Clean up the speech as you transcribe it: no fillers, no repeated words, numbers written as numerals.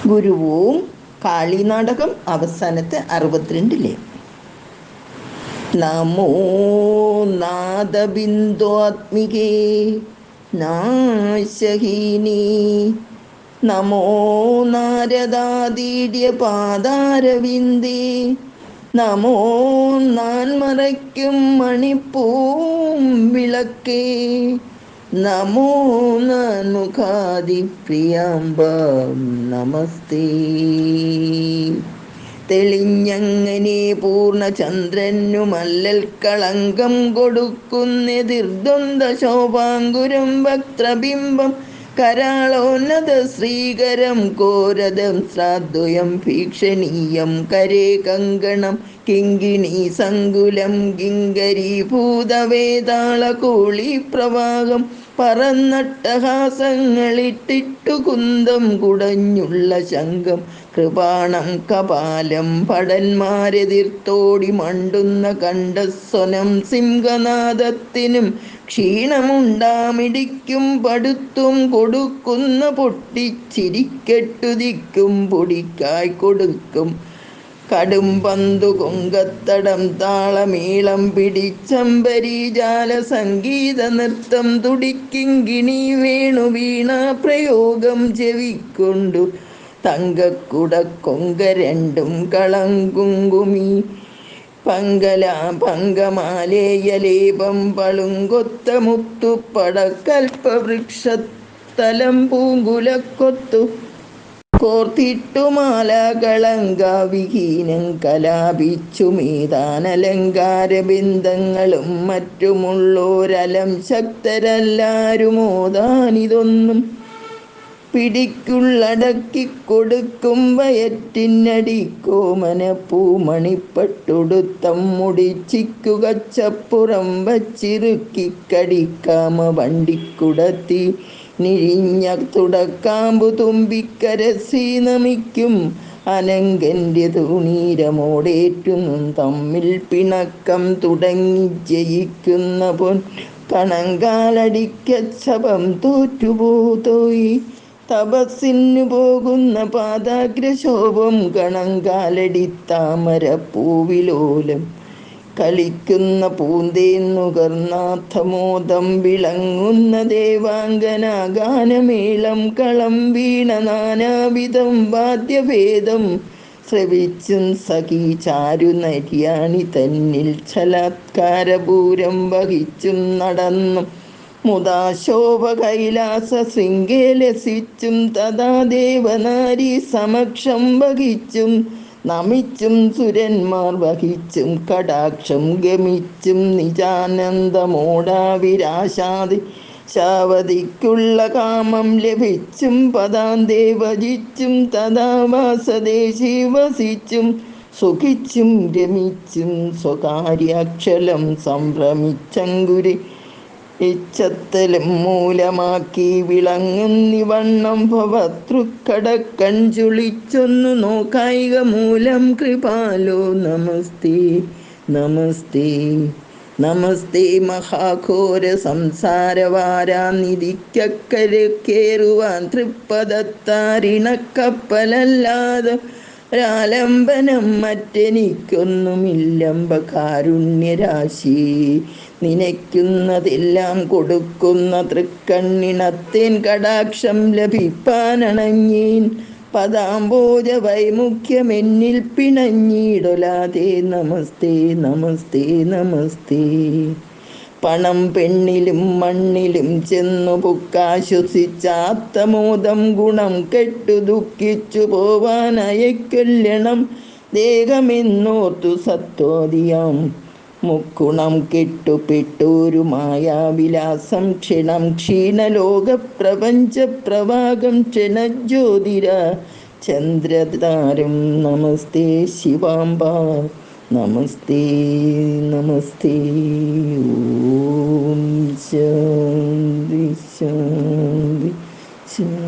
ഗുരുവും കാളിനാടകം അവസാനത്തെ 62 നമോ നാദബിന്ദുആത്മികേ നാശഹീനി നമോ നാരദാദീഡ്യപാദാരവിന്ദേ നമോ നാൻമറയ്ക്കും മണിപ്പൂം വിളക്കേ നമോ നാൻമുഖാദിപ്രിയാംബം നമസ്തേ. തെളിഞ്ഞങ്ങനെ പൂർണ്ണചന്ദ്രനുമല്ലൽ കളങ്കം കൊടുക്കുന്നെതിർദ്വന്ദ് ശോഭാങ്കുരം വക്ത്രബിംബം കരാളോന്നത ശ്രീകരം കോരദം ശ്രാദ്വയം ഭീക്ഷണീയം കരേ കങ്കണം കിങ്കിണി സങ്കുലം കിങ്കരീഭൂതവേതാളകൂളി പ്രവാഹം പറന്നട്ടഹാസങ്ങളിട്ടിട്ടു കുന്തം കുടഞ്ഞുള്ള ശംഖം കൃപാണം കപാലം ഭടന്മാരെതിർത്തോടി മണ്ടുന്ന കണ്ഠസ്വനം സിംഹനാദത്തിനും ക്ഷീണമുണ്ടാമിടിക്കും പടുത്തും കൊടുക്കുന്ന പൊട്ടിച്ചിരിക്കെട്ടുതിക്കും പൊടിക്കായി കൊടുക്കും കടും പന്തു കൊങ്കത്തടം താളമേളം പിടിച്ചമ്പരീജാല സംഗീത നൃത്തം തുടിക്കിങ്കിണി വേണു വീണ പ്രയോഗം ചെവിക്കൊണ്ടു തങ്കക്കുട കൊങ്ക രണ്ടും കളങ്കുങ്കുമി പങ്കമാലേയലേപം പളുങ്കൊത്ത മുത്തുപ്പടക്കൽപ്പവൃക്ഷത്തലം പൂങ്കുലക്കൊത്തു കോർത്തിട്ടുമാലകളങ്കാവിഹീനം കലാപിച്ചു മേതാനലങ്കാര ബിന്ദങ്ങളും മറ്റുമുള്ളോരലം ശക്തരെല്ലാരുമോതാനിതൊന്നും പിടിക്കുള്ളടക്കിക്കൊടുക്കും വയറ്റിനടിക്കോമനപ്പൂമണിപ്പട്ടുടുത്തം മുടിച്ചിക്കുകച്ചപ്പുറം വച്ചിറുക്കിക്കടിക്കാമ വണ്ടിക്കുടത്തി നിഴിഞ്ഞ തുടക്കാമ്പു തുമ്പിക്കരസി നമിക്കും അനങ്കൻ്റെ തുണീരമോടേറ്റുന്നു തമ്മിൽ പിണക്കം തുടങ്ങി ജയിക്കുന്ന പൊൻ കണങ്കാലടിക്കച്ചപം തോറ്റുപോയി തപസ്സിനു പോകുന്ന പാദാഗ്രശോഭം കണങ്കാലടി താമര പൂവിലോലം കളിക്കുന്ന പൂന്തേന്നുകർനാഥമോദം വിളങ്ങുന്ന ദേവാംഗനാഗാനമേളം കളം വീണ നാനാവിധം വാദ്യഭേദം ശ്രവിച്ചും സഖി ചാരുനര്യാണി തന്നിൽ ഛലാത്കാരപൂരം വഹിച്ചും നടന്നും മുദാശോഭ കൈലാസ ശൃംഗേലസിച്ചും തഥാ ദേവനാരി സമക്ഷം വഹിച്ചും നമിച്ചും സുരന്മാർ വഹിച്ചും കടാക്ഷം ഗമിച്ചും നിജാനന്ദമോടാവിരാശാദി ശാവതിക്കുള്ള കാമം ലഭിച്ചും പദാന്തേ ഭജിച്ചും തഥാ വാസദേശി വസിച്ചും സുഖിച്ചും രമിച്ചും സ്വകാര്യാക്ഷലം സംഭ്രമിച്ചങ്കുരി ഇച്ഛത്തലും മൂലമാക്കി വിളങ്ങുന്നിവണ്ണം ഭവതൃക്കടക്കഞ്ചുളിച്ചൊന്നു നോക്കായിക മൂലം കൃപാലോ നമസ്തേ നമസ്തേ നമസ്തേ. മഹാഘോര സംസാരവാരാനിധിക്കക്കരക്കേറുവാൻ തൃപ്പദത്താരിണക്കപ്പലല്ലാതെ ഒരാലംബനം മറ്റെനിക്കൊന്നുമില്ലംബ കാരുണ്യരാശി നിനയ്ക്കുന്നതെല്ലാം കൊടുക്കുന്ന തൃക്കണ്ണിണത്തേൻ കടാക്ഷം ലഭിപ്പാനണഞ്ഞേൻ പദാംബോജ വൈമുഖ്യമെന്നിൽ പിണഞ്ഞിടൊലാതെ നമസ്തേ നമസ്തേ നമസ്തേ. പണം പെണ്ണിലും മണ്ണിലും ചെന്നു പുക്കാശ്വസിച്ചാത്തമോദം ഗുണം കെട്ടു ദുഃഖിച്ചു പോവാനയക്കൊല്ലണം ദേഹമെന്നോർത്തു സത്വാദിയാം മുക്കുണം കെട്ടുപെട്ടൂരു മായാവിലാസം ക്ഷണം ക്ഷീണലോകപ്രപഞ്ച പ്രവാഹം ക്ഷണജ്യോതിര ചന്ദ്രതാരം നമസ്തേ ശിവാംബ നമസ്തേ നമസ്തേ. ഓം ശാന്തി ശാന്തി ശാന്തി.